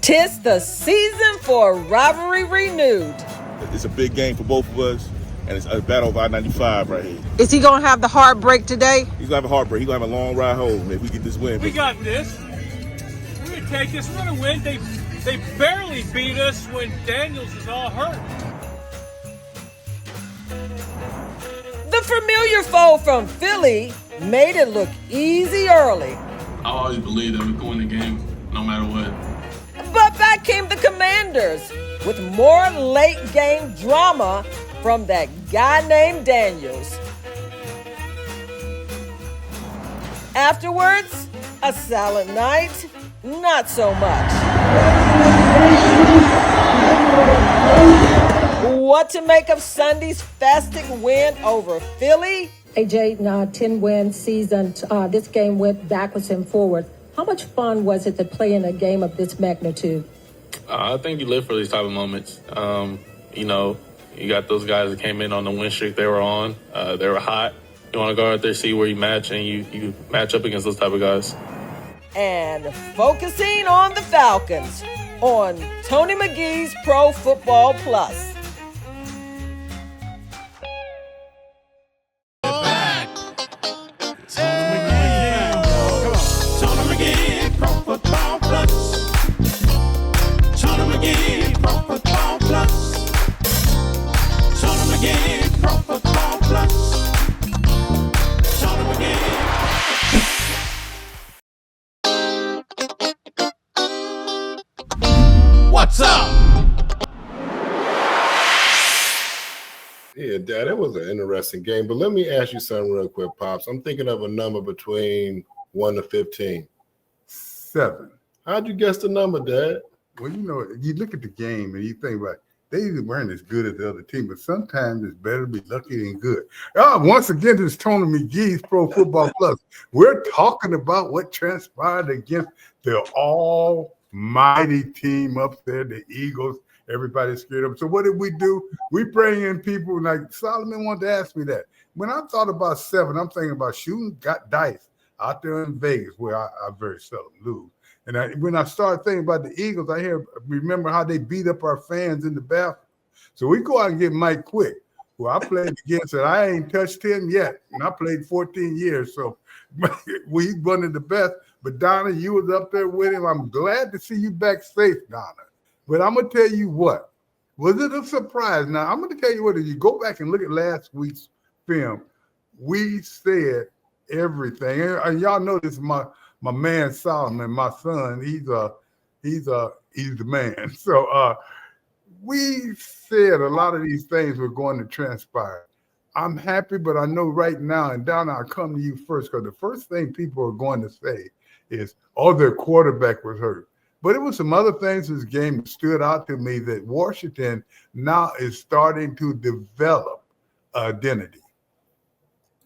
'Tis the season for rivalry renewed. It's a big game for both of us, and it's a battle of I-95 right here. Is he going to have the heartbreak today? He's going to have a heartbreak. He's going to have a long ride home if we get this win. We got this. We're going to take this. We're going to win. They barely beat us when Daniels was all hurt. The familiar foe from Philly made it look easy early. I always believed that we could win the game no matter what. But back came the Commanders with more late game drama from that guy named Daniels. Afterwards, a silent night, not so much. What to make of Sunday's fastic win over Philly? Hey, Jayden, 10-win season. This game went backwards and forward. How much fun was it to play in a game of this magnitude? I think you live for these type of moments. You got those guys that came in on the win streak they were on. They were hot. You want to go out there, see where you match, and you match up against those type of guys. And focusing on the Falcons on Tony McGee's Pro Football Plus. What's up? Yeah, Dad, that was an interesting game. But let me ask you something real quick, Pops. I'm thinking of a number between 1 to 15. 7. How'd you guess the number, Dad? Well, you look at the game and you think about they weren't as good as the other team, but sometimes it's better to be lucky than good. Once again, this is Tony McGee's Pro Football Plus. We're talking about what transpired against the almighty team up there, the Eagles. Everybody's scared of them. So what did we do? We bring in people like Solomon wanted to ask me that. When I thought about 7, I'm thinking about shooting dice out there in Vegas, where I very seldom lose. And when I started thinking about the Eagles, remember how they beat up our fans in the bathroom. So we go out and get Mike Quick, who I played against, and I ain't touched him yet. And I played 14 years, so we one of the best. But Donna, you was up there with him. I'm glad to see you back safe, Donna. But I'm going to tell you what. Was it a surprise? Now, I'm going to tell you what. If you go back and look at last week's film, we said everything. And y'all know this is my man Solomon, my son. He's the man. So we said a lot of these things were going to transpire. I'm happy, but I know right now, and Donna, I'll come to you first, because the first thing people are going to say is, their quarterback was hurt. But it was some other things in this game that stood out to me, that Washington now is starting to develop identity.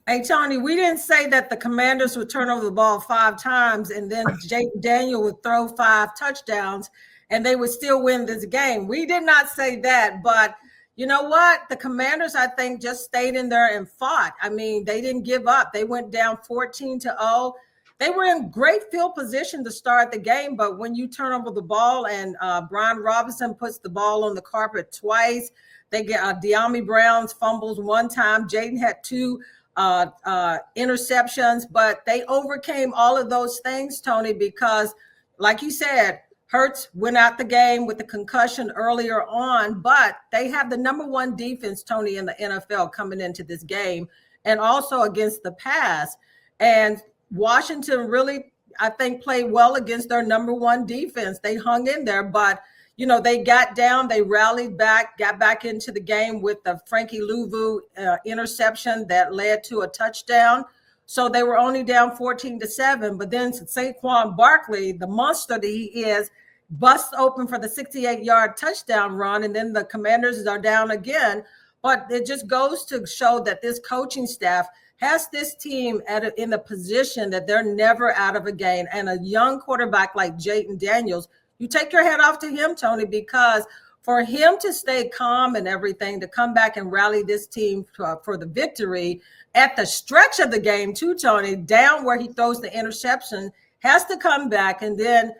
Hey, Tony, we didn't say that the Commanders would turn over the ball 5 times and then Jayden Daniels would throw 5 touchdowns and they would still win this game. We did not say that, but you know what? The Commanders, I think, just stayed in there and fought. I mean, they didn't give up. They went down 14-0. They were in great field position to start the game, but when you turn over the ball and Brian Robinson puts the ball on the carpet twice, they get De'Ami Brown's fumbles 1 time. Jayden had 2 interceptions, but they overcame all of those things, Tony, because like you said, Hurts went out the game with the concussion earlier on, but they have the number 1 defense, Tony, in the NFL coming into this game, and also against the pass. And Washington really, I think, played well against their number 1 defense. They hung in there, but they got down, they rallied back, got back into the game with the Frankie Louvu interception that led to a touchdown. So they were only down 14-7, but then Saquon Barkley, the monster that he is, busts open for the 68-yard touchdown run, and then the Commanders are down again. But it just goes to show that this coaching staff has this team in the position that they're never out of a game. And a young quarterback like Jayden Daniels, you take your hat off to him, Tony, because for him to stay calm and everything, to come back and rally this team for the victory at the stretch of the game too, Tony, down where he throws the interception, has to come back and then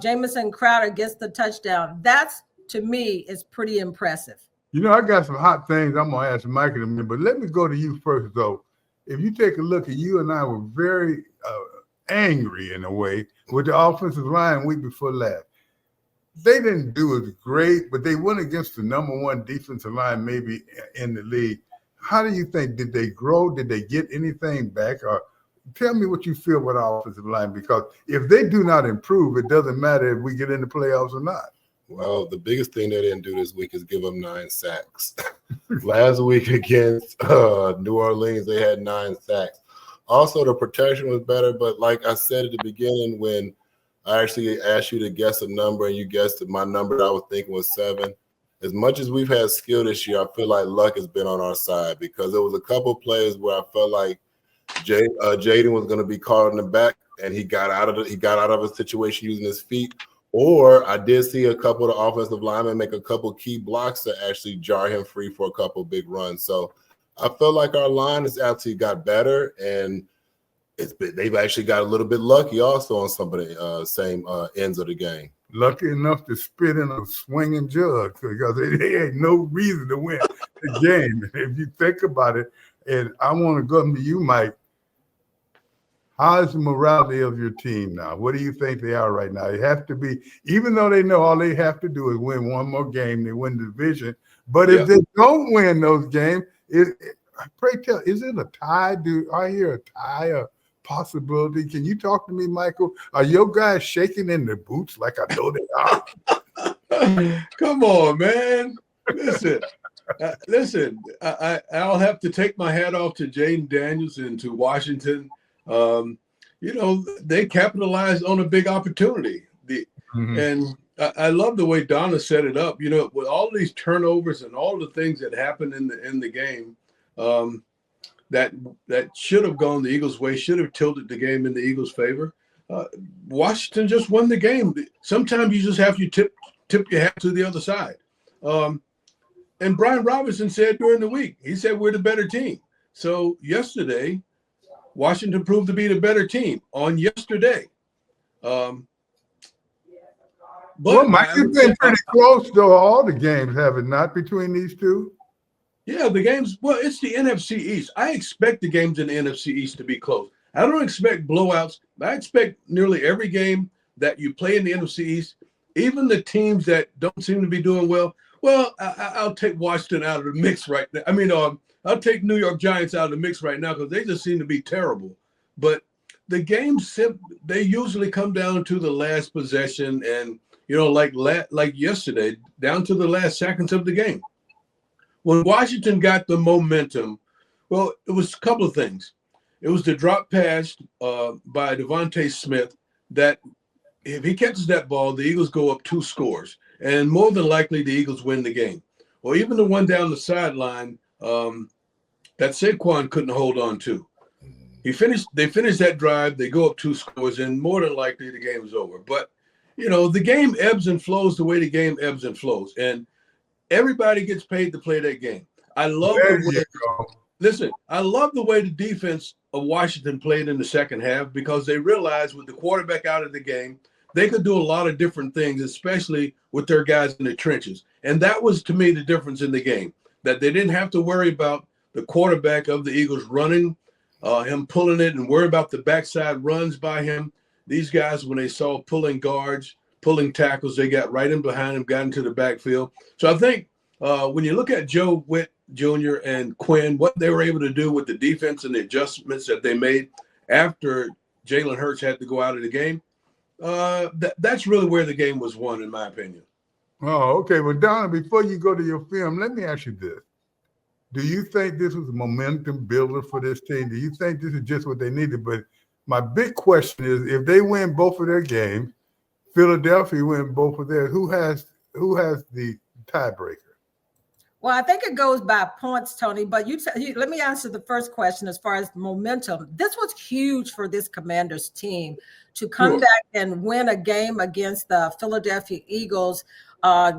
Jamison Crowder gets the touchdown. That's, to me, is pretty impressive. You know, I got some hot things I'm going to ask Mike in a minute, but let me go to you first, though. If you take a look, and you and I were very angry in a way with the offensive line week before last. They didn't do as great, but they went against the number one defensive line maybe in the league. How do you think? Did they grow? Did they get anything back? Or tell me what you feel about our offensive line, because if they do not improve, it doesn't matter if we get in the playoffs or not. Well, the biggest thing they didn't do this week is give them 9 sacks. Last week against New Orleans, they had 9 sacks. Also, the protection was better, but like I said at the beginning, when I actually asked you to guess a number and you guessed that my number that I was thinking was 7, as much as we've had skill this year, I feel like luck has been on our side, because there was a couple of plays where I felt like Jayden was going to be caught in the back, and he got out of a situation using his feet. Or I did see a couple of the offensive linemen make a couple key blocks to actually jar him free for a couple big runs. So I felt like our line has actually got better, and they've actually got a little bit lucky also on some of the same ends of the game. Lucky enough to spit in a swinging jug, because they had no reason to win the game. If you think about it, and I want to go to you, Mike. How is the morality of your team now? What do you think they are right now? It has to be, even though they know all they have to do is win one more game, they win the division. But if they don't win those games, pray tell, is it a tie? Do I hear a tie, a possibility? Can you talk to me, Michael? Are your guys shaking in their boots like I know they are? Come on, man. Listen, I'll have to take my hat off to Jayden Daniels and to Washington. They capitalized on a big opportunity. And I love the way Donna set it up. With all these turnovers and all the things that happened in the game, that should have gone the Eagles' way, should have tilted the game in the Eagles' favor. Washington just won the game. Sometimes you just have to tip your hat to the other side. And Brian Robinson said during the week, he said we're the better team. So yesterday, Washington proved to be the better team on yesterday. But Mike, it's been pretty close, though. All the games have it not between these two. Yeah, the games. Well, it's the NFC East. I expect the games in the NFC East to be close. I don't expect blowouts. I expect nearly every game that you play in the NFC East, even the teams that don't seem to be doing well. Well, I'll take Washington out of the mix right now. I mean, I'll take New York Giants out of the mix right now because they just seem to be terrible. But the games, they usually come down to the last possession, and like yesterday, down to the last seconds of the game. When Washington got the momentum, well, it was a couple of things. It was the drop pass by Devontae Smith that if he catches that ball, the Eagles go up 2 scores, and more than likely the Eagles win the game. Or even the one down the sideline that Saquon couldn't hold on to. They finished that drive, they go up 2 scores, and more than likely the game is over. But, the game ebbs and flows the way the game ebbs and flows. And everybody gets paid to play that game. I love the way the defense of Washington played in the second half, because they realized with the quarterback out of the game, they could do a lot of different things, especially with their guys in the trenches. And that was, to me, the difference in the game, that they didn't have to worry about the quarterback of the Eagles running, him pulling it, and worry about the backside runs by him. These guys, when they saw pulling guards, pulling tackles, they got right in behind him, got into the backfield. So I think when you look at Joe Witt Jr. and Quinn, what they were able to do with the defense and the adjustments that they made after Jalen Hurts had to go out of the game, that's really where the game was won, in my opinion. Oh, okay. Well, Donna, before you go to your film, let me ask you this. Do you think this was a momentum builder for this team? Do you think this is just what they needed? But my big question is, if they win both of their games, Philadelphia win both of theirs, who has the tiebreaker? Well, I think it goes by points, Tony, but let me answer the first question as far as momentum. This was huge for this Commanders team to come back and win a game against the Philadelphia Eagles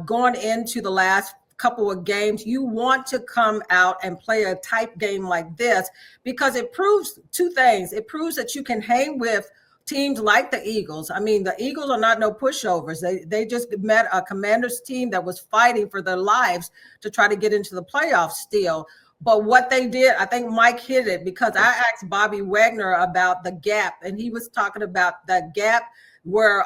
going into the last couple of games. You want to come out and play a tight game like this because it proves 2 things. It proves that you can hang with teams like the Eagles. I mean, the Eagles are not no pushovers. They just met a Commanders team that was fighting for their lives to try to get into the playoffs still. But what they did, I think Mike hit it, because I asked Bobby Wagner about the gap, and he was talking about that gap where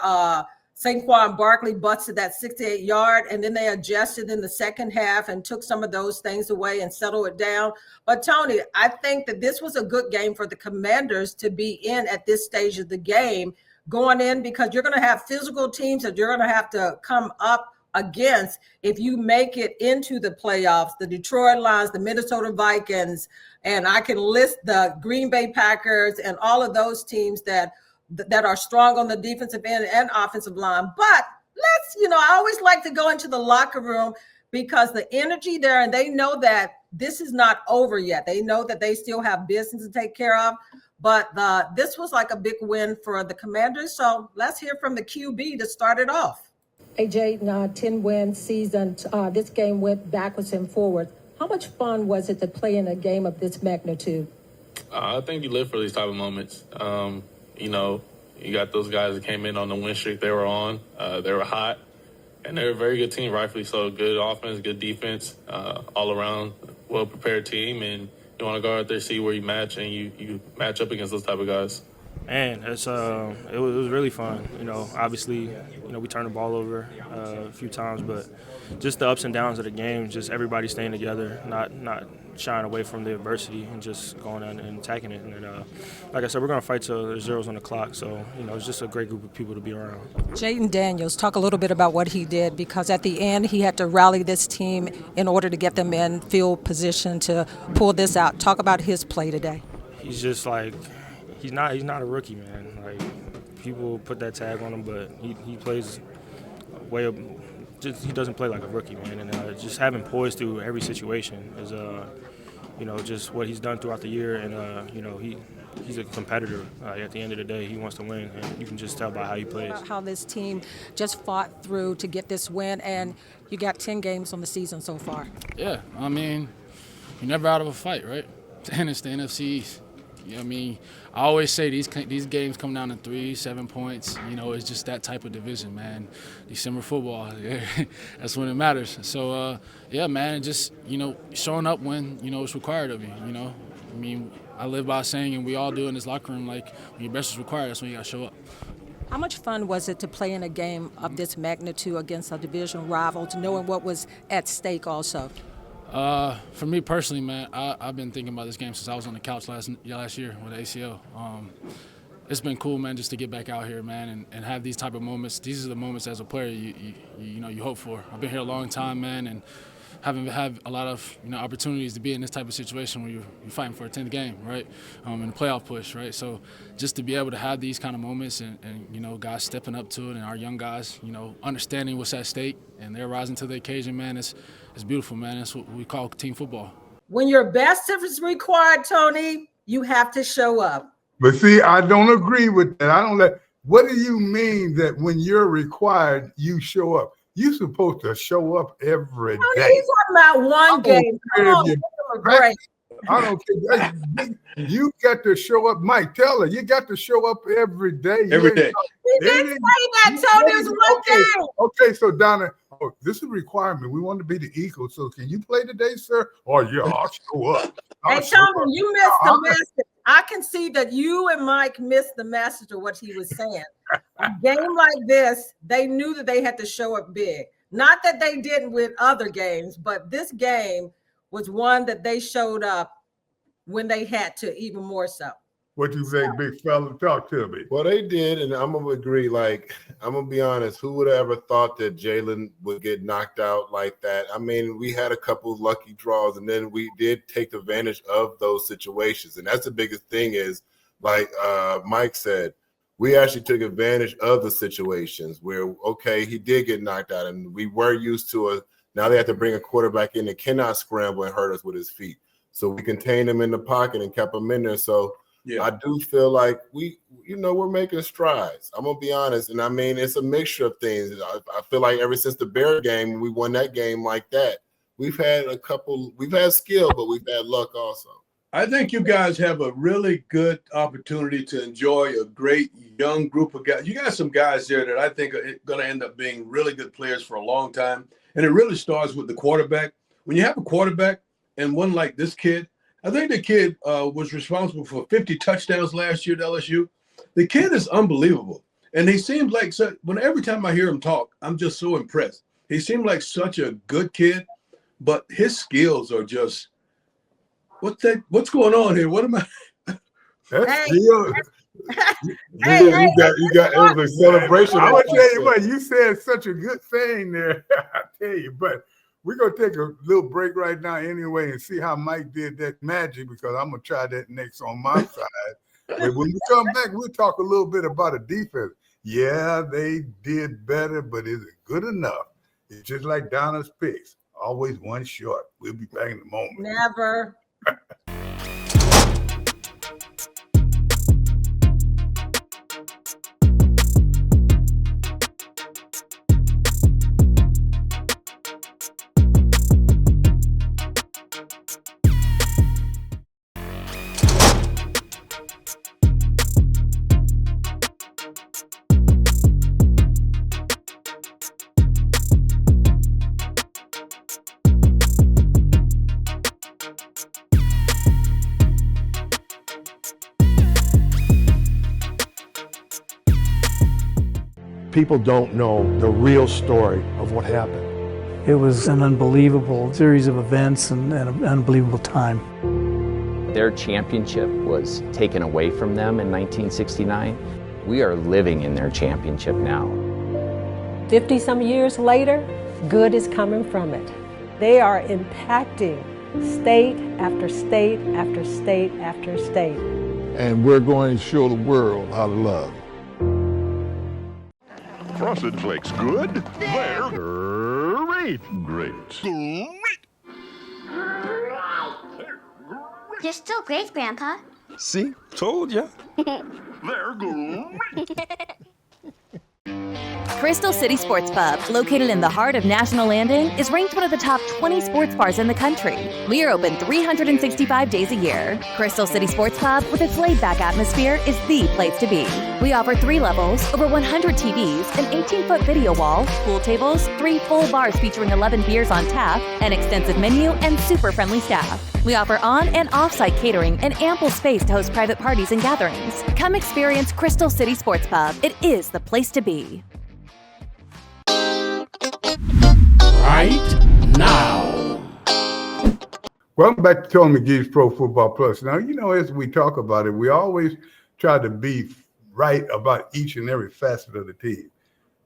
Saquon Barkley busted that 68-yard, and then they adjusted in the second half and took some of those things away and settled it down. But Tony, I think that this was a good game for the Commanders to be in at this stage of the game, going in, because you're going to have physical teams that you're going to have to come up against if you make it into the playoffs. The Detroit Lions, the Minnesota Vikings, and I can list the Green Bay Packers and all of those teams that are strong on the defensive end and offensive line. But I always like to go into the locker room because the energy there, and they know that this is not over yet. They know that they still have business to take care of. But this was like a big win for the Commanders. So let's hear from the QB to start it off. Hey, Jayden, 10-win season. This game went backwards and forwards. How much fun was it to play in a game of this magnitude? I think you live for these type of moments. You got those guys that came in on the win streak they were on. They were hot, and they're a very good team, rightfully so. Good offense, good defense, all around, well-prepared team. And you want to go out there, see where you match, and you match up against those type of guys. Man, it was really fun. Obviously, we turned the ball over a few times, but just the ups and downs of the game, just everybody staying together, not shying away from the adversity and just going in and attacking it. And like I said, we're going to fight till there's zeros on the clock. So, it's just a great group of people to be around. Jayden Daniels, talk a little bit about what he did, because at the end he had to rally this team in order to get them in field position to pull this out. Talk about his play today. He's just like, he's not a rookie, man. Like, people put that tag on him, but he plays way up. He doesn't play like a rookie, man, and just having poise through every situation is, just what he's done throughout the year, and he's a competitor. At the end of the day, he wants to win, and you can just tell by how he plays. How this team just fought through to get this win, and you got 10 games on the season so far. Yeah, I mean, you're never out of a fight, right? And it's the NFC East. I always say these games come down to 3, 7 points. It's just that type of division, man. December football, that's when it matters. So, man, just, showing up when, it's required of you, I live by a saying, and we all do in this locker room, like, when your best is required, that's when you got to show up. How much fun was it to play in a game of this magnitude against a division rival, to knowing what was at stake also? For me personally, man, I've been thinking about this game since I was on the couch last year with ACL. It's been cool, man, just to get back out here, man, and have these type of moments. These are the moments as a player you hope for. I've been here a long time, man, and haven't had a lot of opportunities to be in this type of situation where you're fighting for a 10th game, right, in a playoff push, right. So just to be able to have these kind of moments and guys stepping up to it, and our young guys, understanding what's at stake, and they're rising to the occasion, man. It's beautiful, man. That's what we call team football. When your best is required, Tony, you have to show up. But see, I don't agree with that. What do you mean that when you're required, you show up? You're supposed to show up every day. He's talking about one game. Come on, give him a break. I don't care. You got to show up. Mike, tell her, you got to show up every day. Every day. He didn't say that, Tony. It was one game. Okay, so Donna, this is a requirement. We want to be the Eagles. So can you play today, sir? Oh, yeah, I'll show up. Hey, Tony, you missed the message. I can see that you and Mike missed the message of what he was saying. A game like this, they knew that they had to show up big. Not that they didn't with other games, but this game was one that they showed up when they had to, even more so. What you say, big fella? Talk to me. Well, they did, and I'm going to agree. Like, I'm going to be honest. Who would have ever thought that Jaylen would get knocked out like that? I mean, we had a couple of lucky draws, and then we did take advantage of those situations. And that's the biggest thing is, like Mike said, we actually took advantage of the situations where, okay, he did get knocked out, and we were used to it. Now they have to bring a quarterback in that cannot scramble and hurt us with his feet. So we contained him in the pocket and kept him in there. So yeah. I do feel like we're making strides. I'm gonna be honest, and I mean it's a mixture of things. I feel like ever since the Bear game, we won that game like that. We've had skill, but we've had luck also. I think you guys have a really good opportunity to enjoy a great young group of guys. You got some guys there that I think are going to end up being really good players for a long time. And it really starts with the quarterback. When you have a quarterback and one like this kid, I think the kid was responsible for 50 touchdowns last year at LSU. The kid is unbelievable. And he seems like every time I hear him talk, I'm just so impressed. He seemed like such a good kid, but his skills are just what's going on here? What am I? That's You got it was a celebration. I'm gonna tell you what, you said such a good thing there. I tell you, but we're gonna take a little break right now anyway and see how Mike did that magic, because I'm gonna try that next on my side. But when we come back, we'll talk a little bit about the defense. Yeah, they did better, but is it good enough? It's just like Donna's picks, always one short. We'll be back in a moment. Never. People don't know the real story of what happened. It was an unbelievable series of events and an unbelievable time. Their championship was taken away from them in 1969. We are living in their championship now. 50-some years later, good is coming from it. They are impacting state after state after state after state. And we're going to show the world how to love. Frosted Flakes, good? They're great. Great. You're still great, Grandpa. See? Told ya. They're great. Crystal City Sports Pub, located in the heart of National Landing, is ranked one of the top 20 sports bars in the country. We are open 365 days a year. Crystal City Sports Pub, with its laid-back atmosphere, is the place to be. We offer 3 levels, over 100 TVs, an 18-foot video wall, pool tables, 3 full bars featuring 11 beers on tap, an extensive menu, and super friendly staff. We offer on- and off-site catering and ample space to host private parties and gatherings. Come experience Crystal City Sports Pub. It is the place to be. Right now. Welcome back to Tony McGee's Pro Football Plus. Now, you know, as we talk about it, we always try to be right about each and every facet of the team.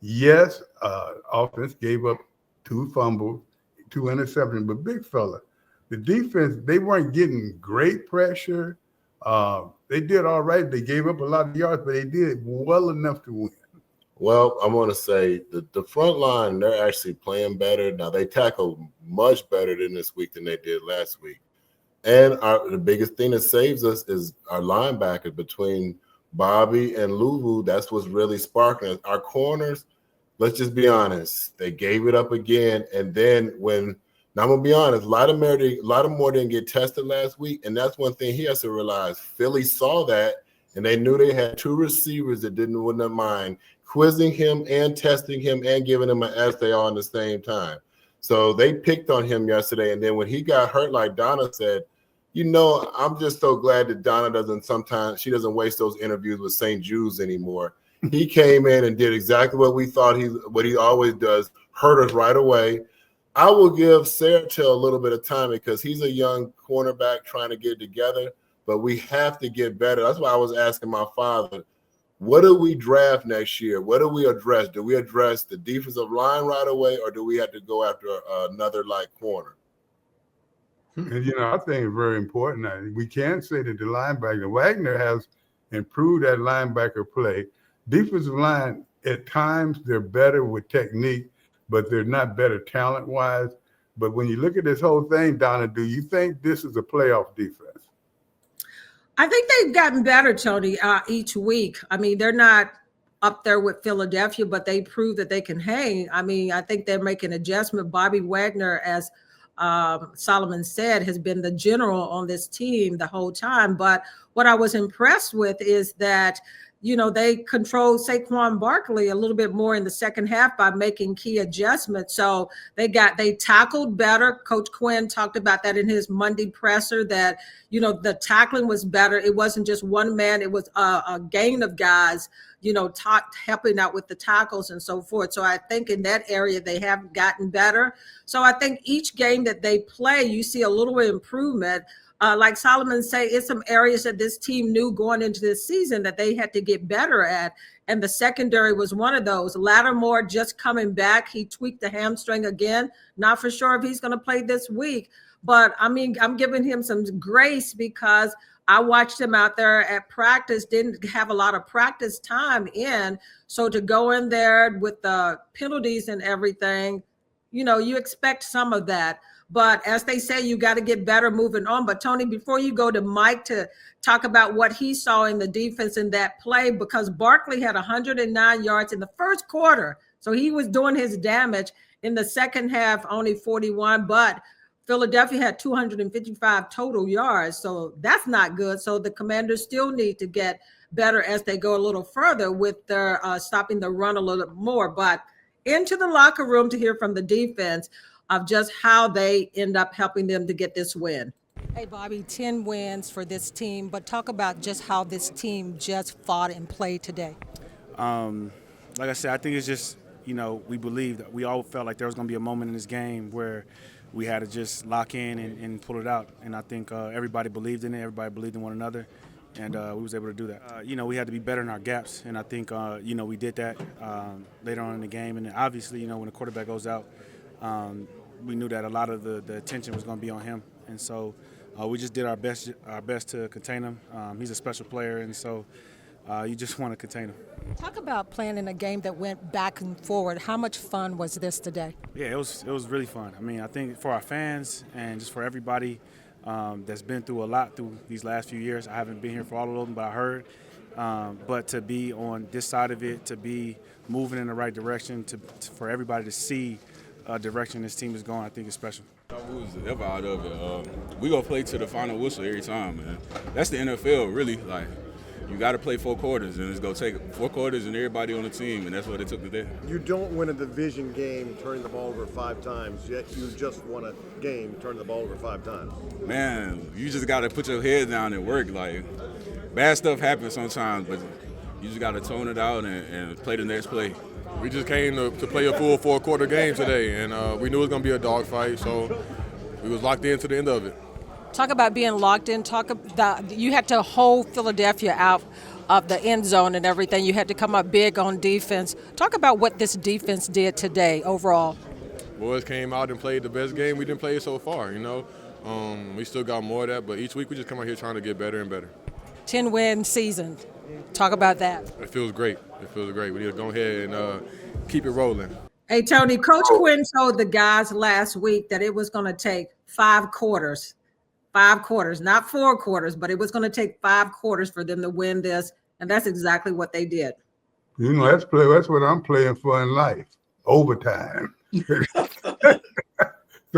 Yes, offense gave up 2 fumbles, 2 interceptions, but big fella, the defense, they weren't getting great pressure. They did all right. They gave up a lot of yards, but they did well enough to win. Well, I'm going to say the front line, they're actually playing better. Now, they tackle much better than this week than they did last week. And the biggest thing that saves us is our linebacker between Bobby and Luvu. That's what's really sparking us. Our corners, let's just be honest, they gave it up again. And then now I'm going to be honest, a lot of more didn't get tested last week. And that's one thing he has to realize. Philly saw that, and they knew they had 2 receivers that wouldn't mind quizzing him and testing him and giving him an essay all at the same time. So they picked on him yesterday. And then when he got hurt, like Donna said, you know, I'm just so glad that Donna doesn't waste those interviews with St. Jude's anymore. He came in and did exactly what we thought what he always does, hurt us right away. I will give Sarah a little bit of time because he's a young cornerback trying to get it together, but we have to get better. That's why I was asking my father, what do we draft next year? What do we address? Do we address the defensive line right away, or do we have to go after another corner? And, you know, I think it's very important. We can say that the linebacker, Wagner has improved that linebacker play. Defensive line, at times, they're better with technique, but they're not better talent-wise. But when you look at this whole thing, Donna, do you think this is a playoff defense? I think they've gotten better, Tony, each week. I mean, they're not up there with Philadelphia, but they prove that they can hang. I mean, I think they're making adjustment. Bobby Wagner, as Solomon said, has been the general on this team the whole time. But what I was impressed with is that, you know, they controlled Saquon Barkley a little bit more in the second half by making key adjustments. So they tackled better. Coach Quinn talked about that in his Monday presser, that, you know, the tackling was better. It wasn't just one man. It was a gang of guys, you know, helping out with the tackles and so forth. So I think in that area, they have gotten better. So I think each game that they play, you see a little improvement. Like Solomon say, it's some areas that this team knew going into this season that they had to get better at. And the secondary was one of those. Lattimore just coming back. He tweaked the hamstring again. Not for sure if he's going to play this week. But, I mean, I'm giving him some grace because I watched him out there at practice, didn't have a lot of practice time in. So to go in there with the penalties and everything, you know, you expect some of that. But as they say, you got to get better moving on. But Tony, before you go to Mike to talk about what he saw in the defense in that play, because Barkley had 109 yards in the first quarter. So he was doing his damage. In the second half, only 41. But Philadelphia had 255 total yards. So that's not good. So the Commanders still need to get better as they go a little further with their stopping the run a little more. But into the locker room to hear from the defense of just how they end up helping them to get this win. Hey, Bobby, 10 wins for this team, but talk about just how this team just fought and played today. Like I said, I think it's just, you know, we believed, we all felt like there was going to be a moment in this game where we had to just lock in and pull it out. And I think everybody believed in it, everybody believed in one another, and we was able to do that. You know, we had to be better in our gaps, and I think, you know, we did that later on in the game. And obviously, you know, when the quarterback goes out, we knew that a lot of the attention was going to be on him, and so we just did our best to contain him. He's a special player, and so you just want to contain him. Talk about playing in a game that went back and forward. How much fun was this today? Yeah, it was really fun. I mean, I think for our fans and just for everybody that's been through a lot through these last few years. I haven't been here for all of them, but I heard. But to be on this side of it, to be moving in the right direction, for everybody to see direction this team is going, I think is special. We was ever out of it. We gonna play to the final whistle every time, man. That's the NFL, really. Like, you got to play 4 quarters, and it's gonna take 4 quarters and everybody on the team, and that's what it took today. You don't win a division game turning the ball over 5 times, yet you just won a game turning the ball over 5 times. Man, you just got to put your head down and work. Like, bad stuff happens sometimes, but you just got to tone it out and play the next play. We just came to play a full 4-quarter game today, and we knew it was going to be a dogfight, so we was locked in to the end of it. Talk about being locked in. You had to hold Philadelphia out of the end zone and everything. You had to come up big on defense. Talk about what this defense did today overall. Boys came out and played the best game we didn't play so far, you know. We still got more of that, but each week we just come out here trying to get better and better. 10-win season. Talk about that. It feels great. It feels great. We need to go ahead and keep it rolling. Hey, Tony, Coach Quinn told the guys last week that it was going to take 5 quarters. 5 quarters, not 4 quarters, but it was going to take 5 quarters for them to win this, and that's exactly what they did. You know, that's what I'm playing for in life, overtime. So,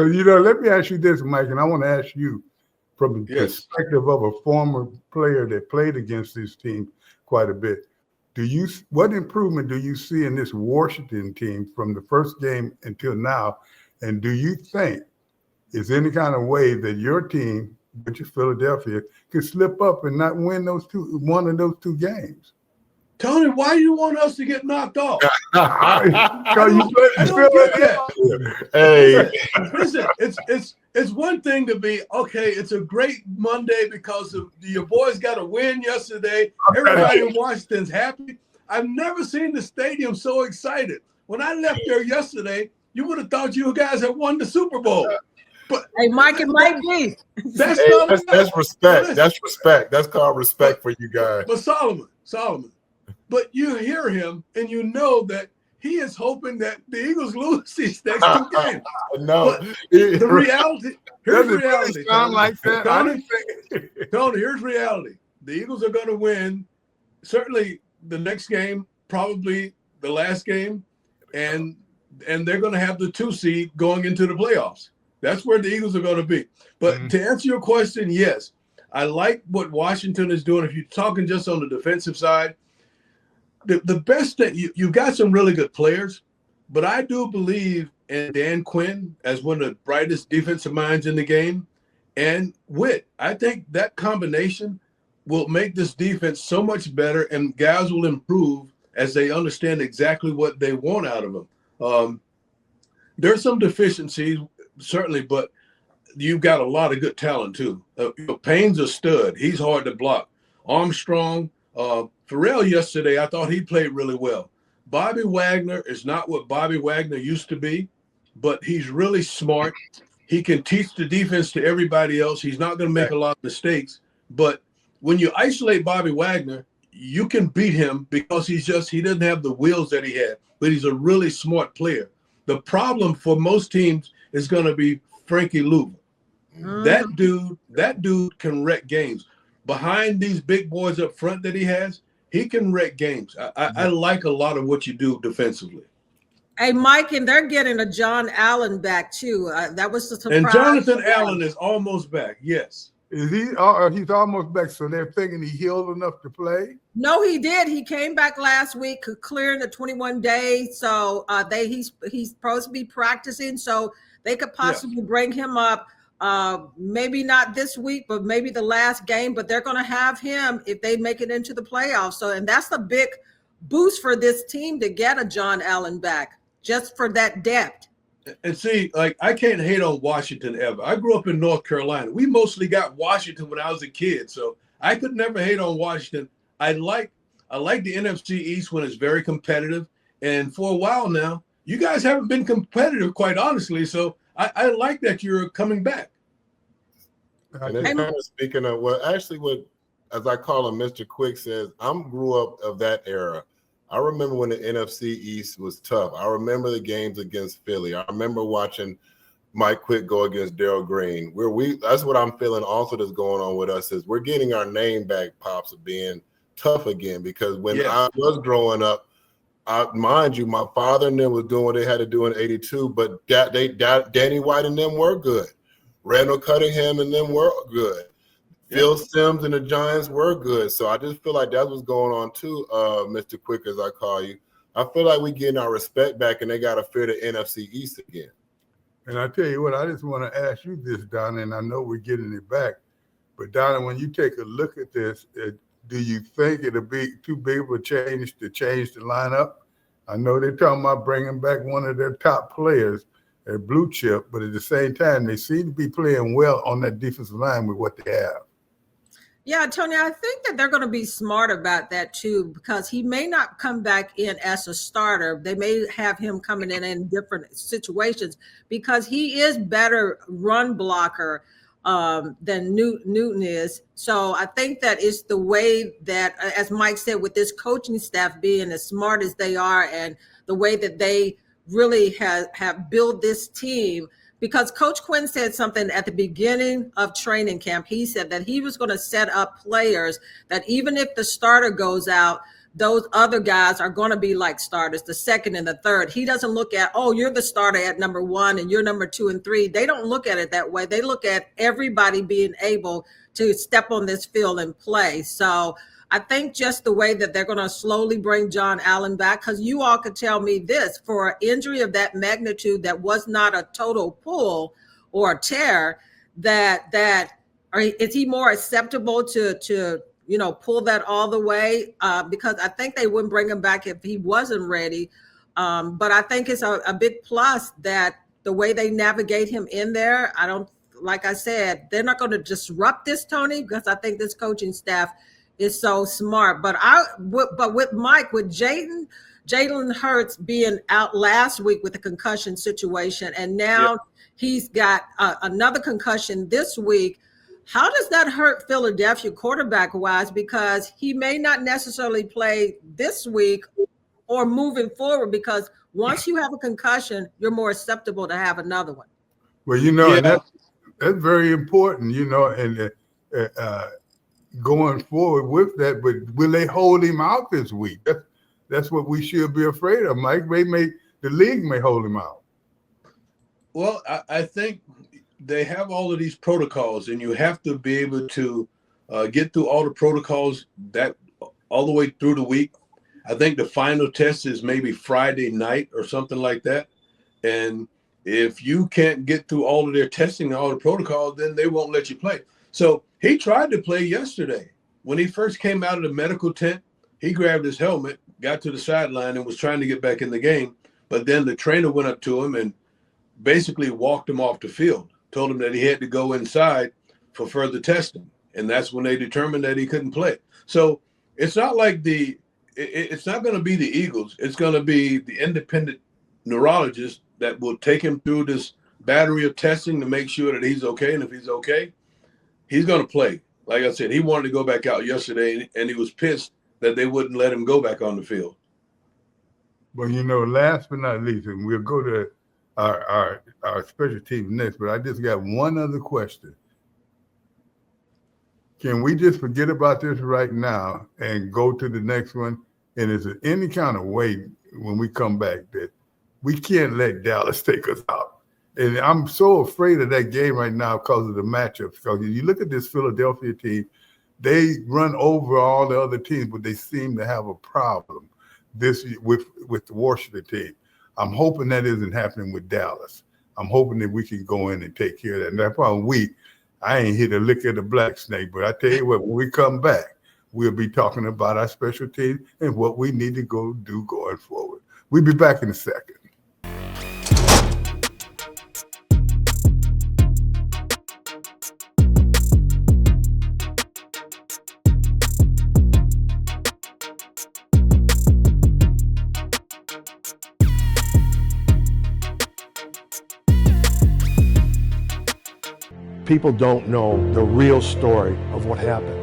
you know, let me ask you this, Mike, and I want to ask you from the perspective of a former player that played against this team quite a bit. What improvement do you see in this Washington team from the first game until now? And do you think is any kind of way that your team, which is Philadelphia, could slip up and not win one of those 2 games? Tony, why do you want us to get knocked off? Because you play Philadelphia. Hey, listen, it's one thing to be okay. It's a great Monday because your boys got a win yesterday. Everybody in Washington's happy. I've never seen the stadium so excited. When I left there yesterday, you would have thought you guys had won the Super Bowl. But hey, Mike and Mike B. That's respect. That's respect. That's called respect for you guys. But Solomon. But you hear him and you know that he is hoping that the Eagles lose these next 2 games. No. The reality. Here's reality. It sound like that? Tony, here's reality. The Eagles are going to win certainly the next game, probably the last game, and they're going to have the 2 seed going into the playoffs. That's where the Eagles are going to be. But to answer your question, yes, I like what Washington is doing. If you're talking just on the defensive side, the best thing, you've got some really good players, but I do believe in Dan Quinn as one of the brightest defensive minds in the game, and Witt. I think that combination will make this defense so much better, and guys will improve as they understand exactly what they want out of them. There's some deficiencies, certainly, but you've got a lot of good talent too. Payne's a stud. He's hard to block. Armstrong, Farrell yesterday, I thought he played really well. Bobby Wagner is not what Bobby Wagner used to be, but he's really smart. He can teach the defense to everybody else. He's not going to make a lot of mistakes. But when you isolate Bobby Wagner, you can beat him because he doesn't have the wheels that he had, but he's a really smart player. The problem for most teams is going to be Frankie Louva. That dude can wreck games. Behind these big boys up front that he has, he can wreck games. I like a lot of what you do defensively. Hey, Mike, and they're getting a John Allen back too. That was the surprise. And Jonathan Allen is almost back. Yes. Is he? He's almost back. So they're thinking he healed enough to play. No, he did. He came back last week, clearing the 21 days. So he's supposed to be practicing. So they could possibly bring him up. Maybe not this week, but maybe the last game. But they're going to have him if they make it into the playoffs. So, and that's a big boost for this team to get a John Allen back, just for that depth. And see, like, I can't hate on Washington ever. I grew up in North Carolina. We mostly got Washington when I was a kid, so I could never hate on Washington. I like the NFC East when it's very competitive. And for a while now, you guys haven't been competitive, quite honestly. So I like that you're coming back. And then kind of speaking of what as I call him, Mr. Quick says, grew up of that era. I remember when the NFC East was tough. I remember the games against Philly. I remember watching Mike Quick go against Darryl Green. That's what I'm feeling also that's going on with us is we're getting our name back, Pops, of being tough again. Because when I was growing up, mind you, my father and them was doing what they had to do in '82, but Danny White and them were good. Randall Cunningham and them were good. Phil Simms and the Giants were good. So I just feel like that's what's going on too, Mr. Quick, as I call you. I feel like we're getting our respect back and they got to fear the NFC East again. And I tell you what, I just want to ask you this, Donna, and I know we're getting it back. But, Donna, when you take a look at this, do you think it'll be too big of a change to change the lineup? I know they're talking about bringing back one of their top players at Blue Chip, but at the same time, they seem to be playing well on that defensive line with what they have. Yeah, Tony, I think that they're going to be smart about that too, because he may not come back in as a starter. They may have him coming in different situations because he is better run blocker than Newton is. So I think that it's the way that, as Mike said, with this coaching staff being as smart as they are and the way that they really have built this team. Because Coach Quinn said something at the beginning of training camp. He said that he was going to set up players that even if the starter goes out, those other guys are going to be like starters, the second and the third. He doesn't look at, oh, you're the starter at number 1 and you're number 2 and 3. They don't look at it that way. They look at everybody being able to step on this field and play. So I think just the way that they're going to slowly bring John Allen back, because you all could tell me this, for an injury of that magnitude that was not a total pull or a tear, is he more acceptable to pull that all the way? Because I think they wouldn't bring him back if he wasn't ready. But I think it's a big plus that the way they navigate him in there, like I said, they're not going to disrupt this, Tony, because I think this coaching staff is so smart. But with Mike, with Jalen Hurts being out last week with a concussion situation, and now he's got another concussion this week. How does that hurt Philadelphia quarterback-wise? Because he may not necessarily play this week or moving forward, because once you have a concussion, you're more susceptible to have another one. Well, and that's very important, and going forward with that, but will they hold him out this week? That's what we should be afraid of, Mike. The league may hold him out. Well, I think they have all of these protocols, and you have to be able to get through all the protocols that all the way through the week. I think the final test is maybe Friday night or something like that. And if you can't get through all of their testing and all the protocols, then they won't let you play. So he tried to play yesterday. When he first came out of the medical tent, he grabbed his helmet, got to the sideline, and was trying to get back in the game. But then the trainer went up to him and basically walked him off the field, told him that he had to go inside for further testing. And that's when they determined that he couldn't play. So it's not like it's not going to be the Eagles. It's going to be the independent neurologist that will take him through this battery of testing to make sure that he's okay. And if he's okay, he's going to play. Like I said, he wanted to go back out yesterday, and he was pissed that they wouldn't let him go back on the field. Well, last but not least, and we'll go to our special team next, but I just got one other question. Can we just forget about this right now and go to the next one? And is there any kind of way when we come back that we can't let Dallas take us out? And I'm so afraid of that game right now because of the matchups. Because if you look at this Philadelphia team, they run over all the other teams, but they seem to have a problem this with the Washington team. I'm hoping that isn't happening with Dallas. I'm hoping that we can go in and take care of that. And that's why I ain't here to lick at the black snake, but I tell you what, when we come back, we'll be talking about our special team and what we need to go do going forward. We'll be back in a second. People don't know the real story of what happened.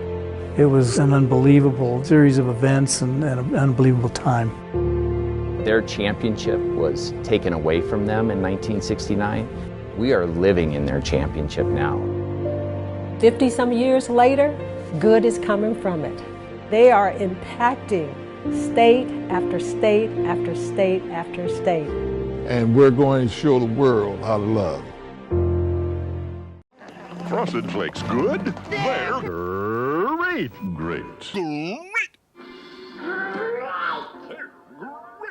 It was an unbelievable series of events and an unbelievable time. Their championship was taken away from them in 1969. We are living in their championship now. 50-some years later, good is coming from it. They are impacting state after state after state after state. And we're going to show the world how to love. Frosted Flakes good? They're great. Great.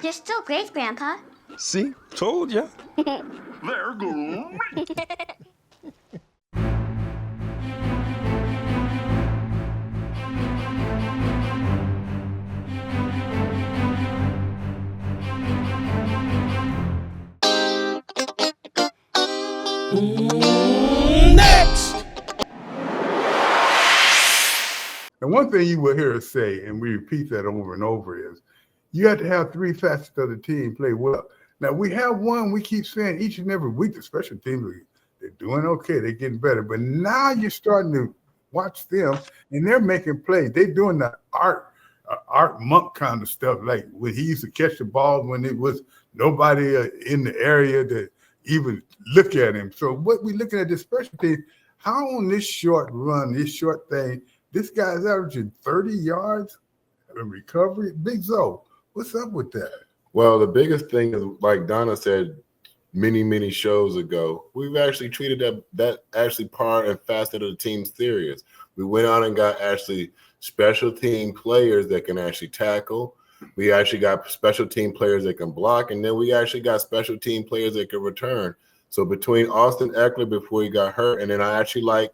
They're still great, Grandpa. See? Told ya. They're great. Next! And one thing you will hear us say, and we repeat that over and over, is you have to have three facets of the team play well. Now, we have one we keep saying each and every week, the special teams, they're doing okay, they're getting better. But now you're starting to watch them, and they're making plays. They're doing the Art Monk kind of stuff, like when he used to catch the ball when it was nobody in the area to even look at him. So what we're looking at this special team, how on this short run, this short thing, this guy's averaging 30 yards in recovery. Big Zo, what's up with that? Well, the biggest thing is, like Donna said many shows ago, we've actually treated that actually part and facet of the team serious. We went out and got actually special team players that can actually tackle. We actually got special team players that can block, and then we actually got special team players that can return. So between Austin Eckler before he got hurt, and then I actually like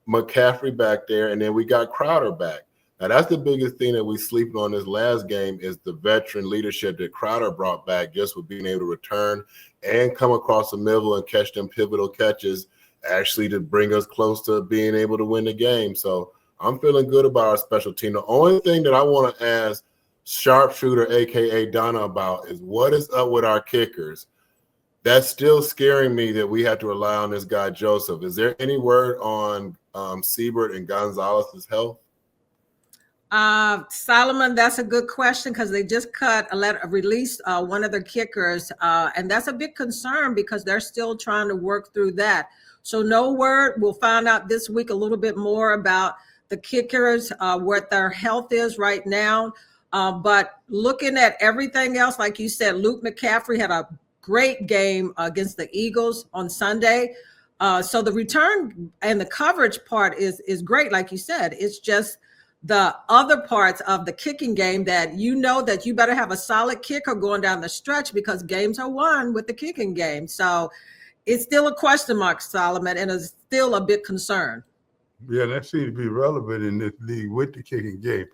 McCaffrey back there, and then we got Crowder back. Now, that's the biggest thing that we sleeping on this last game is the veteran leadership that Crowder brought back just with being able to return and come across the middle and catch them pivotal catches actually to bring us close to being able to win the game. So I'm feeling good about our special team. The only thing that I want to ask Sharpshooter, a.k.a. Donna, about is what is up with our kickers? That's still scaring me that we have to rely on this guy, Joseph. Is there any word on Siebert and Gonzalez's health? Solomon, that's a good question because they just released one of their kickers, and that's a big concern because they're still trying to work through that. So no word. We'll find out this week a little bit more about the kickers, what their health is right now. But looking at everything else, like you said, Luke McCaffrey had a great game against the Eagles on Sunday. So the return and the coverage part is great, like you said. It's just the other parts of the kicking game that that you better have a solid kicker going down the stretch, because games are won with the kicking game. So it's still a question mark, Solomon, and it's still a big concern. Yeah, that seems to be relevant in this league with the kicking game.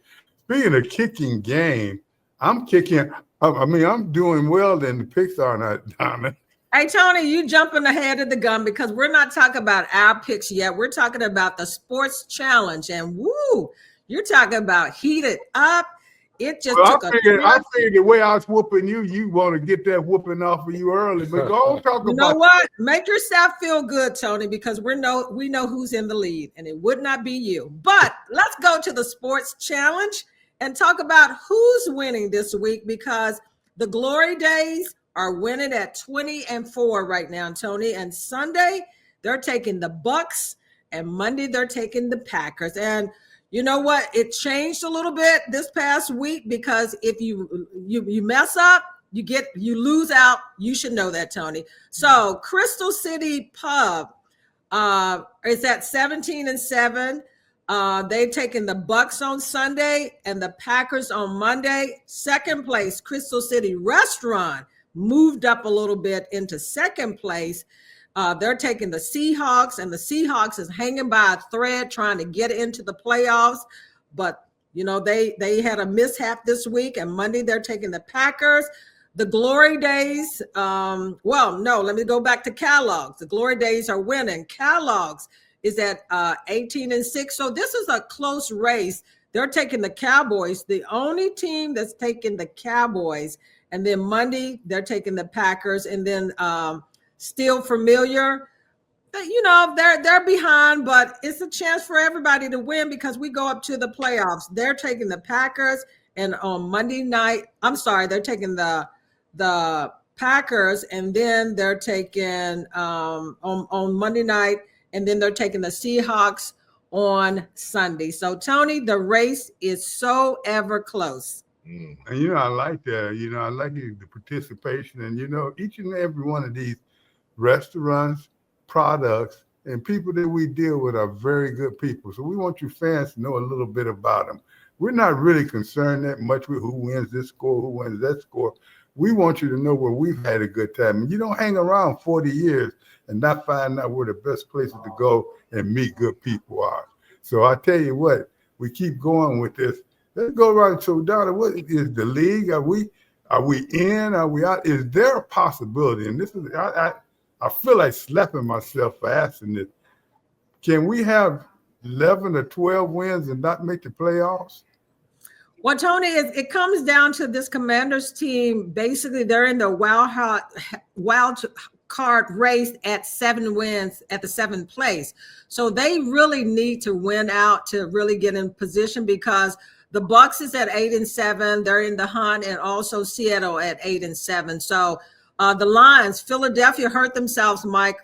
Speaking of kicking game, I'm kicking. I'm doing well in the picks are not, Donna. Hey, Tony, you jumping ahead of the gun, because we're not talking about our picks yet. We're talking about the sports challenge, and woo, you're talking about heated up. It just took I figured the way I was whooping you, you want to get that whooping off of you early. But go on, talk about. You know what? Make yourself feel good, Tony, because we know who's in the lead, and it would not be you. But let's go to the sports challenge and talk about who's winning this week, because the Glory Days are winning at 20-4 right now, Tony. And Sunday, they're taking the Bucks, and Monday they're taking the Packers. And you know what? It changed a little bit this past week, because if you mess up, you lose out. You should know that, Tony. So Crystal City Pub is at 17-7. They've taken the Bucks on Sunday and the Packers on Monday. Second place, Crystal City Restaurant moved up a little bit into second place. They're taking the Seahawks, and the Seahawks is hanging by a thread trying to get into the playoffs. But, they had a mishap this week, and Monday they're taking the Packers. The Glory Days, let me go back to Kellogg's. The Glory Days are winning. Kellogg's is at 18-6. So this is a close race. They're taking the Cowboys, the only team that's taking the Cowboys. And then Monday, they're taking the Packers. And then Still Familiar, they're behind, but it's a chance for everybody to win, because we go up to the playoffs. They're taking the Packers, and on Monday night, they're taking the Packers, and then they're taking on Monday night, and then they're taking the Seahawks on Sunday. So, Tony, the race is so ever close. And I like that. I like the participation, and each and every one of these restaurants, products, and people that we deal with are very good people. So we want you fans to know a little bit about them. We're not really concerned that much with who wins this score, who wins that score. We want you to know where we've had a good time. And you don't hang around 40 years and not find out where the best places to go and meet good people are. So I tell you what, we keep going with this. Let's go right. So, Donna, what is the league? Are we in? Are we out? Is there a possibility? And this is I feel like slapping myself for asking this. Can we have 11 or 12 wins and not make the playoffs? Well, Tony, it comes down to this Commanders team. Basically, they're in the wild card race at 7 wins at the 7th place. So they really need to win out to really get in position, because the Bucks is at 8-7. They're in the hunt, and also Seattle at 8-7. So the Lions, Philadelphia hurt themselves, Mike,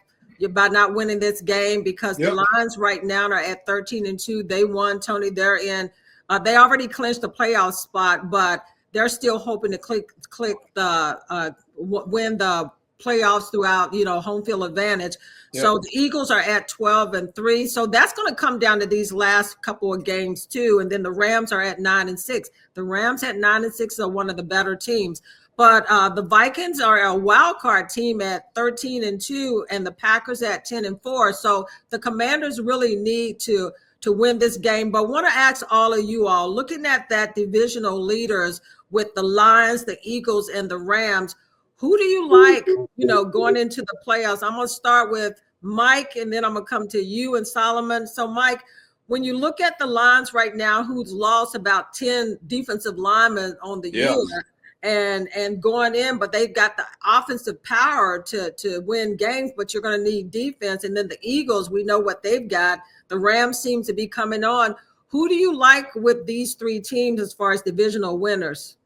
by not winning this game, because the Lions right now are at 13-2. They won, Tony. They're in. They already clinched the playoff spot, but they're still hoping to click the win the playoffs throughout, home field advantage. Yep. So the Eagles are at 12-3. So that's going to come down to these last couple of games too. And then the Rams are at 9-6. The Rams at 9-6 are one of the better teams. But the Vikings are a wild card team at 13-2, and the Packers at 10-4. So the Commanders really need to win this game. But want to ask all of you all, looking at that divisional leaders with the Lions, the Eagles, and the Rams, who do you like, going into the playoffs? I'm going to start with Mike, and then I'm going to come to you and Solomon. So, Mike, when you look at the Lions right now, who's lost about 10 defensive linemen on the year, and going in, but they've got the offensive power to win games, but you're going to need defense. And then the Eagles, we know what they've got. The Rams seem to be coming on. Who do you like with these 3 teams as far as divisional winners?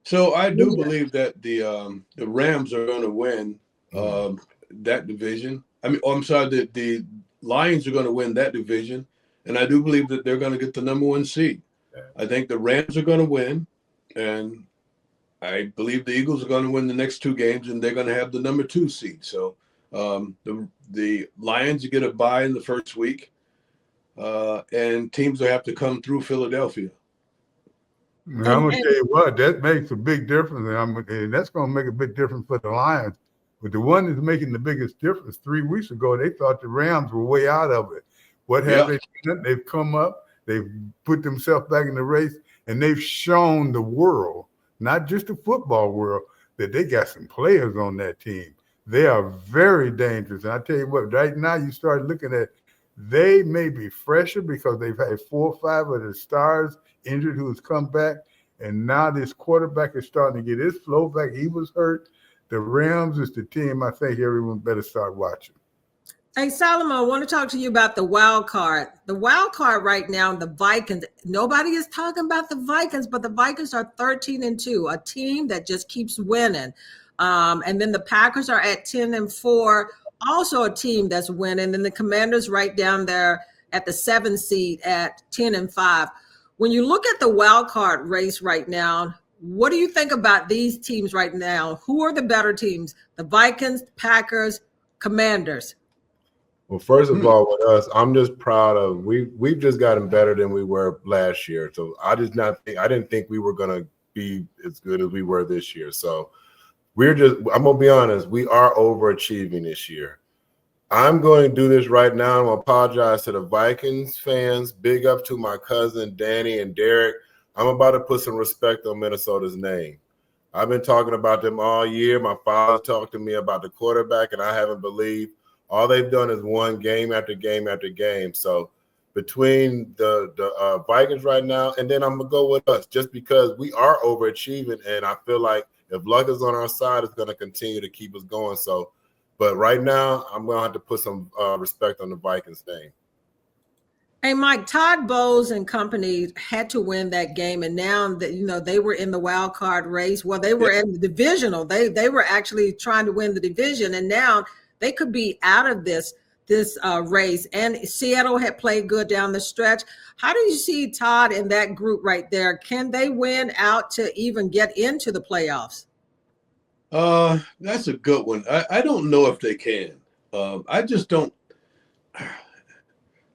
So I do believe that the Rams are going to win that division. The Lions are going to win that division, and I do believe that they're going to get the number 1 seed. I think the Rams are going to win, and I believe the Eagles are going to win the next 2 games, and they're going to have the number 2 seed. So the Lions get a bye in the first week, and teams will have to come through Philadelphia. Now, I'm going to tell you what, that makes a big difference, and that's going to make a big difference for the Lions. But the one that's making the biggest difference, 3 weeks ago, they thought the Rams were way out of it. What have they done? They've come up, they've put themselves back in the race, and they've shown the world, not just the football world, that they got some players on that team. They are very dangerous. And I tell you what, right now you start looking at, they may be fresher because they've had 4 or 5 of the stars injured who's come back. And now this quarterback is starting to get his flow back. He was hurt. The Rams is the team I think everyone better start watching. Hey, Solomon, I want to talk to you about the wild card. The wild card right now, the Vikings, nobody is talking about the Vikings, but the Vikings are 13-2, a team that just keeps winning. And then the Packers are at 10-4, also a team that's winning. And the Commanders right down there at the 7th seed at 10-5. When you look at the wild card race right now, what do you think about these teams right now? Who are the better teams? The Vikings, Packers, Commanders? Well, first of all, with us, I'm just proud of we've just gotten better than we were last year. So I didn't think we were gonna be as good as we were this year. So I'm gonna be honest, we are overachieving this year. I'm going to do this right now. I'm gonna apologize to the Vikings fans. Big up to my cousin Danny and Derek. I'm about to put some respect on Minnesota's name. I've been talking about them all year. My father talked to me about the quarterback, and I haven't believed. All they've done is won game after game after game. So between the Vikings right now, and then I'm going to go with us just because we are overachieving, and I feel like if luck is on our side, it's going to continue to keep us going. So, but right now, I'm going to have to put some respect on the Vikings name. Hey, Mike, Todd Bowles and company had to win that game, and now that they were in the wild card race. Well, they were in the divisional. They were actually trying to win the division, and now they could be out of this race. And Seattle had played good down the stretch. How do you see Todd in that group right there? Can they win out to even get into the playoffs? That's a good one. I don't know if they can. I just don't.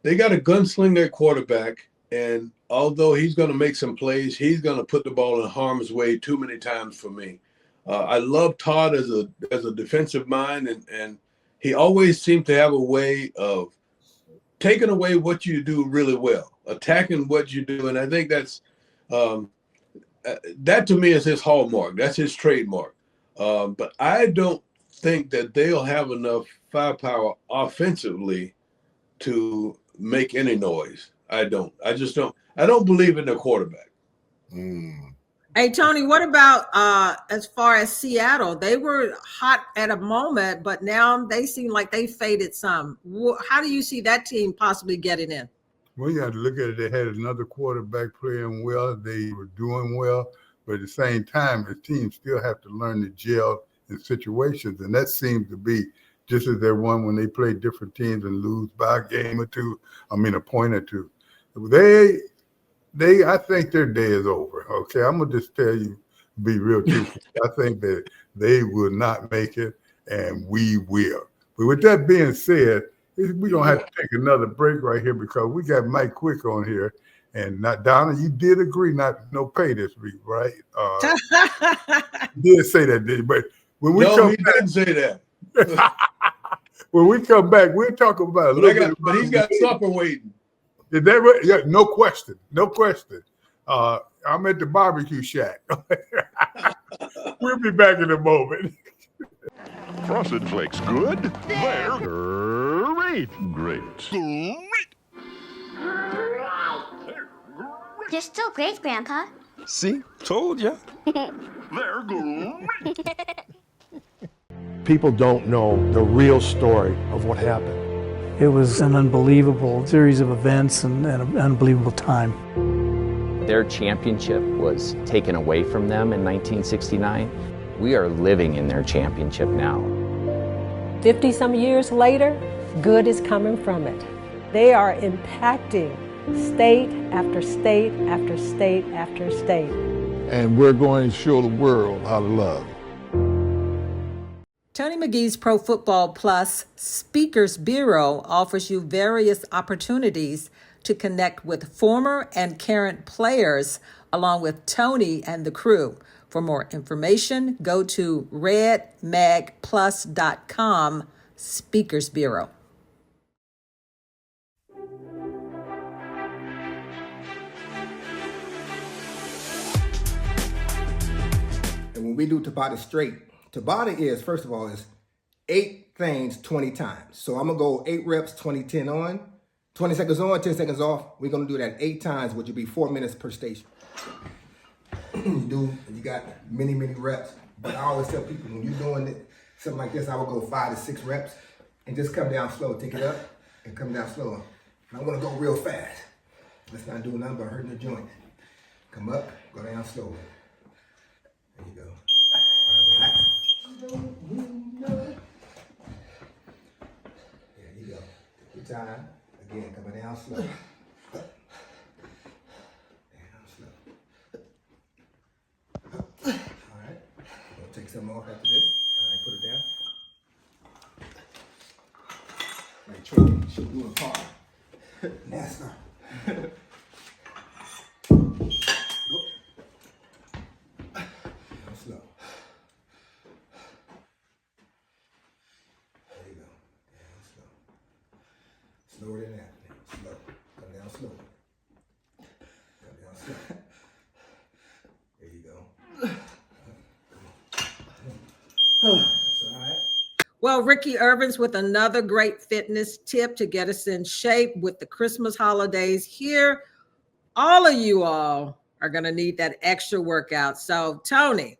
They got to gunsling their quarterback, and although he's going to make some plays, he's going to put the ball in harm's way too many times for me. I love Todd as a defensive mind, and he always seemed to have a way of taking away what you do really well, attacking what you do. And I think that's that to me is his hallmark. That's his trademark. But I don't think that they'll have enough firepower offensively to make any noise. I don't. I just don't. I don't believe in their quarterback. Hey, Tony, what about as far as Seattle? They were hot at a moment, but now they seem like they faded some. How do you see that team possibly getting in? Well, you have to look at it. They had another quarterback playing well. They were doing well. But at the same time, the team still have to learn to gel in situations. And that seems to be just as they won when they play different teams and lose by a game or two. A point or two. I think their day is over. Okay, I'm gonna just tell you, be real truthful. I think that they will not make it, and we will. But with that being said, we're gonna have to take another break right here because we got Mike Quick on here, and not Donna. You did agree no pay this week, right? You did say that, did you? But when we didn't say that. When we come back, we'll talk about a little bit. But he's got supper waiting. Is that right? Yeah, no question. No question. I'm at the barbecue shack. We'll be back in a moment. Frosted Flakes good? They're great. Great. You're still great, Grandpa. See? Told ya. They're great. People don't know the real story of what happened. It was an unbelievable series of events and an unbelievable time. Their championship was taken away from them in 1969. We are living in their championship now. 50 some years later, good is coming from it. They are impacting state after state after state after state. and we're going to show the world how to love. Tony McGee's Pro Football Plus Speakers Bureau offers you various opportunities to connect with former and current players along with Tony and the crew. For more information, go to redmagplus.com Speakers Bureau. And when we do Tabata straight, Tabata is, first of all, is 8 things 20 times. So I'm going to go 8 reps, 20, 10 on, 20 seconds on, 10 seconds off. We're going to do that 8 times, which will be 4 minutes per station. You got many, many reps. But I always tell people, when you're doing it, something like this, I would go 5 to 6 reps and just come down slow. Take it up and come down slow. And I'm going to go real fast. Let's not do nothing but hurting the joint. Come up, go down slow. There you go. All right, relax. There you go. Take your time. Again, coming down slow. Down slow. All right. We'll take some off after this. All right, put it down. Like Troy, she'll do a part. NASCAR. Slow. There you go. Down slow. Slower than that. Slow. Come down slow. Come down slow. There you go. That's all right. Well, Ricky Irvins with another great fitness tip to get us in shape with the Christmas holidays here. All of you all are going to need that extra workout. So, Tony,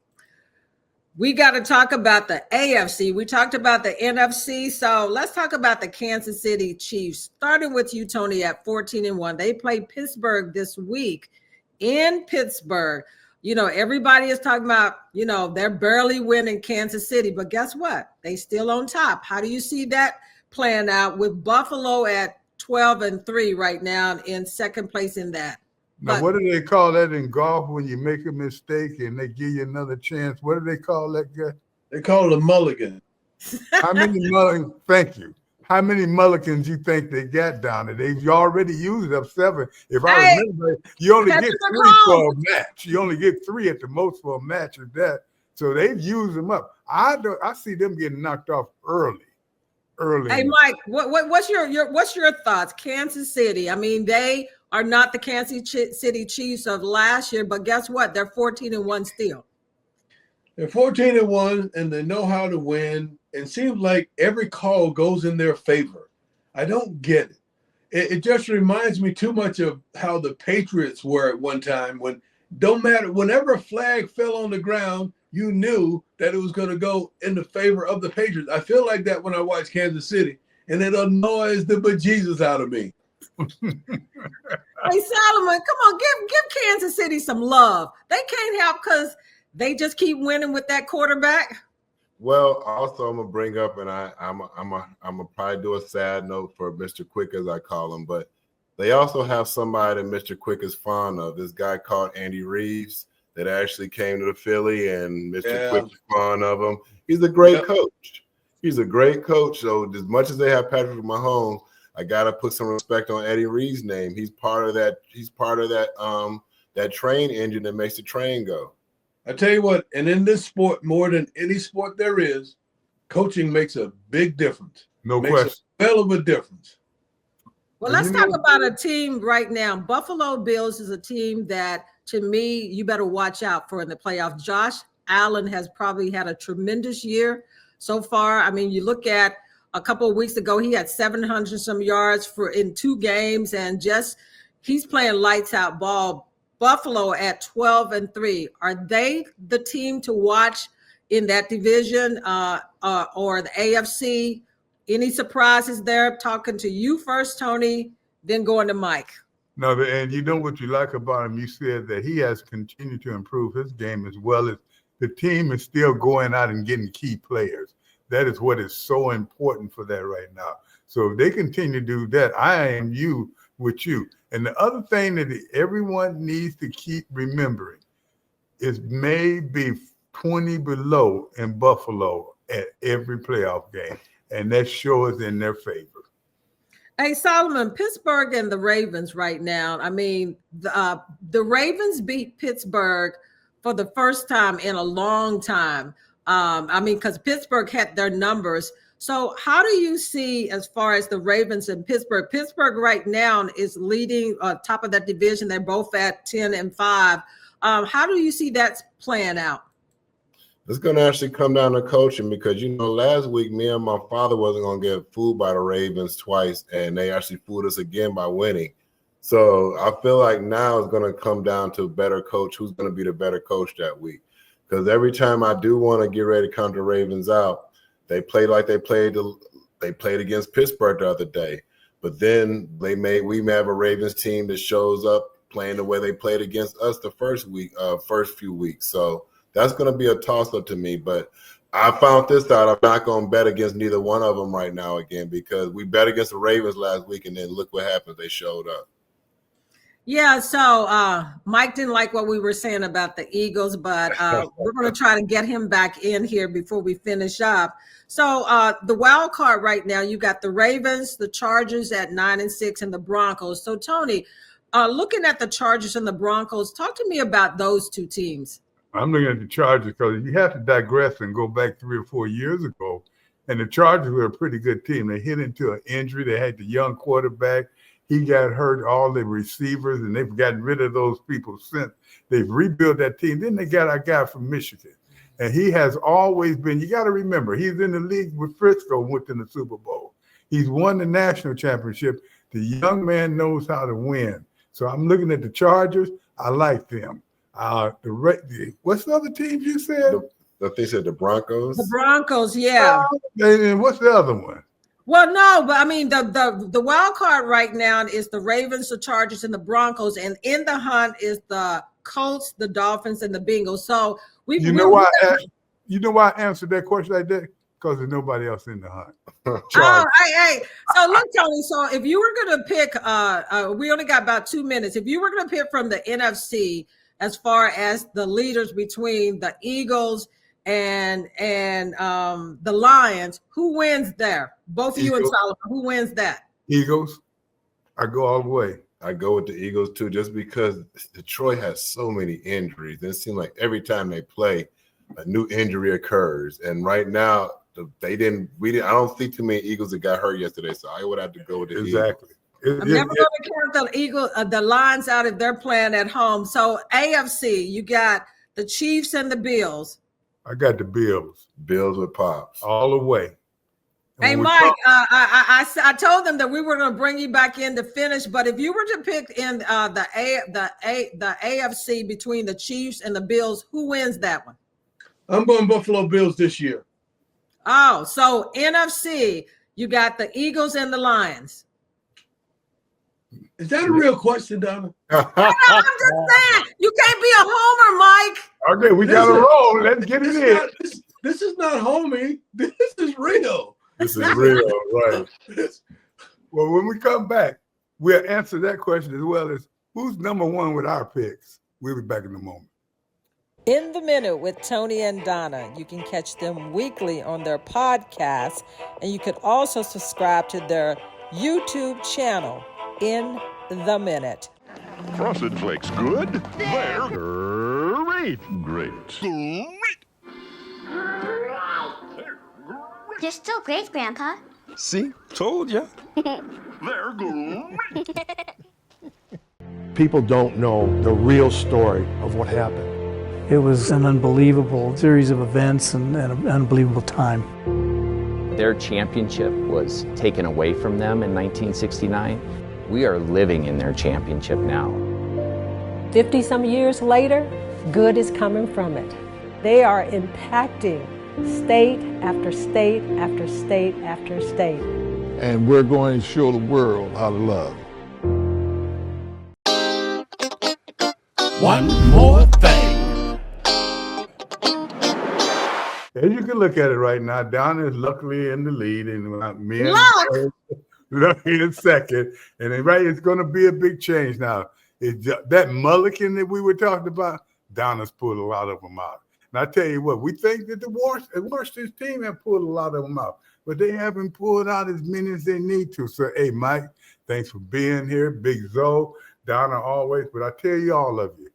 we got to talk about the AFC. We talked about the NFC. So let's talk about the Kansas City Chiefs. Starting with you, Tony, at 14-1. They play Pittsburgh this week in Pittsburgh. You know, everybody is talking about, you know, they're barely winning Kansas City, but guess what? They still on top. How do you see that playing out with Buffalo at 12-3 right now in second place in that? Now, what do they call that in golf when you make a mistake and they give you another chance? What do they call that guy? They call it a mulligan. How many mulligans? Thank you. How many mulligans you think they got down there? They've already used up 7. If I remember, you only get 3 for a match. You only get 3 at the most for a match of that. So they've used them up. I see them getting knocked off early. Hey, Mike, what's your thoughts? Kansas City. I mean, they are not the Kansas City Chiefs of last year, but guess what? They're 14-1 still. They're 14-1, and they know how to win. It seems like every call goes in their favor. I don't get it. It just reminds me too much of how the Patriots were at one time. When don't matter, whenever a flag fell on the ground, you knew that it was going to go in the favor of the Patriots. I feel like that when I watch Kansas City, and it annoys the bejesus out of me. Hey, Solomon, come on, give Kansas City some love. They can't help because they just keep winning with that quarterback. Well, also I'm gonna bring up, and I'm gonna probably do a sad note for Mr. Quick, as I call him, but they also have somebody that Mr. Quick is fond of. This guy called Andy Reeves that actually came to the Philly, and Mr. Quick is fond of him. He's a great coach. He's a great coach. So as much as they have Patrick Mahomes, I gotta put some respect on Eddie Reeves' name. He's part of that. He's part of that that train engine that makes the train go. I tell you what, and in this sport, more than any sport there is, coaching makes a big difference. No makes question. A hell of a difference. Well, let's talk about a team right now. Buffalo Bills is a team that, to me, you better watch out for in the playoffs. Josh Allen has probably had a tremendous year so far. I mean, you look at a couple of weeks ago, he had 700 some yards in 2 games, and he's playing lights out ball. Buffalo at 12-3. Are they the team to watch in that division or the AFC? Any surprises there? Talking to you first, Tony, then going to Mike. No, and you know what you like about him? You said that he has continued to improve his game, as well as the team is still going out and getting key players. That is what is so important for that right now. So if they continue to do that, I am with you. And the other thing that everyone needs to keep remembering, is maybe 20 below in Buffalo at every playoff game, and that shows in their favor. Hey, Solomon, Pittsburgh and the Ravens right now. I mean, the Ravens beat Pittsburgh for the first time in a long time. I mean, because Pittsburgh had their numbers. So how do you see as far as the Ravens and Pittsburgh? Pittsburgh right now is leading top of that division. They're both at 10-5. How do you see that playing out? It's going to actually come down to coaching because, last week me and my father wasn't going to get fooled by the Ravens twice, and they actually fooled us again by winning. So I feel like now it's going to come down to a better coach. Who's going to be the better coach that week? Because every time I do want to get ready to count the Ravens out, they play like they played against Pittsburgh the other day. But then we may have a Ravens team that shows up playing the way they played against us the first few weeks. So that's going to be a toss-up to me, but I found this out. I'm not going to bet against neither one of them right now again because we bet against the Ravens last week, and then look what happened. They showed up. Yeah, so Mike didn't like what we were saying about the Eagles, but we're going to try to get him back in here before we finish up. So the wild card right now, you got the Ravens, the Chargers at 9-6, and the Broncos. So, Tony, looking at the Chargers and the Broncos, talk to me about those two teams. I'm looking at the Chargers because you have to digress and go back 3 or 4 years ago. And the Chargers were a pretty good team. They hit into an injury. They had the young quarterback. He got hurt, all the receivers, and they've gotten rid of those people since. They've rebuilt that team. Then they got our guy from Michigan. And he has always been, you got to remember, he's in the league with Frisco, went in the Super Bowl. He's won the national championship. The young man knows how to win. So I'm looking at the Chargers. I like them. What's the other teams you said? They said the Broncos. The Broncos, yeah. And what's the other one? Well, no, but I mean the wild card right now is the Ravens, the Chargers, and the Broncos, and in the hunt is the Colts, the Dolphins, and the Bengals. So you know why I answered that question like that? Because there's nobody else in the hunt. Hey. So look, Tony. So if you were going to pick, we only got about 2 minutes. If you were going to pick from the NFC, as far as the leaders between the Eagles and the Lions, who wins there? Both of you and Solomon, who wins that? Eagles. I go all the way. I go with the Eagles too, just because Detroit has so many injuries. It seems like every time they play, a new injury occurs. And right now, I don't see too many Eagles that got hurt yesterday, so I would have to go with the exactly. Eagles. I'm never going to count the Lions out if they're playing at home. So AFC, you got the Chiefs and the Bills. I got the Bills. Bills with Pops. All the way. Hey, Mike, I told them that we were going to bring you back in to finish, but if you were to pick in the AFC between the Chiefs and the Bills, who wins that one? I'm going Buffalo Bills this year. Oh, so NFC, you got the Eagles and the Lions. Is that a real question, Donna? I'm just saying, you can't be a homer, Mike. Okay, we got to roll. Let's get it in. This is not homie. This is real. This is real, right? Well, when we come back, we'll answer that question as well as who's number one with our picks. We'll be back in a moment. In the Minute with Tony and Donna. You can catch them weekly on their podcast, and you could also subscribe to their YouTube channel, In the Minute. Frosted Flakes good? They're great. Great. You're still great, Grandpa. See? Told ya. They're great. People don't know the real story of what happened. It was an unbelievable series of events and an unbelievable time. Their championship was taken away from them in 1969. We are living in their championship now. 50 some years later, good is coming from it. They are impacting state after state after state after state. And we're going to show the world how to love. One more thing. As you can look at it right now, Donna is luckily in the lead, and me and lucky in second. And then, right, it's going to be a big change now. That mulligan that we were talking about, Donna's pulled a lot of them out. And I tell you what, we think that the Washington team have pulled a lot of them out, but they haven't pulled out as many as they need to. So, hey, Mike, thanks for being here. Big Zoe, Donna always. But I tell you, all of you,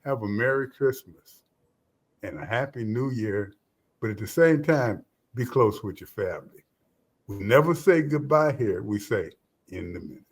have a Merry Christmas and a Happy New Year. But at the same time, be close with your family. We never say goodbye here. We say in the minute.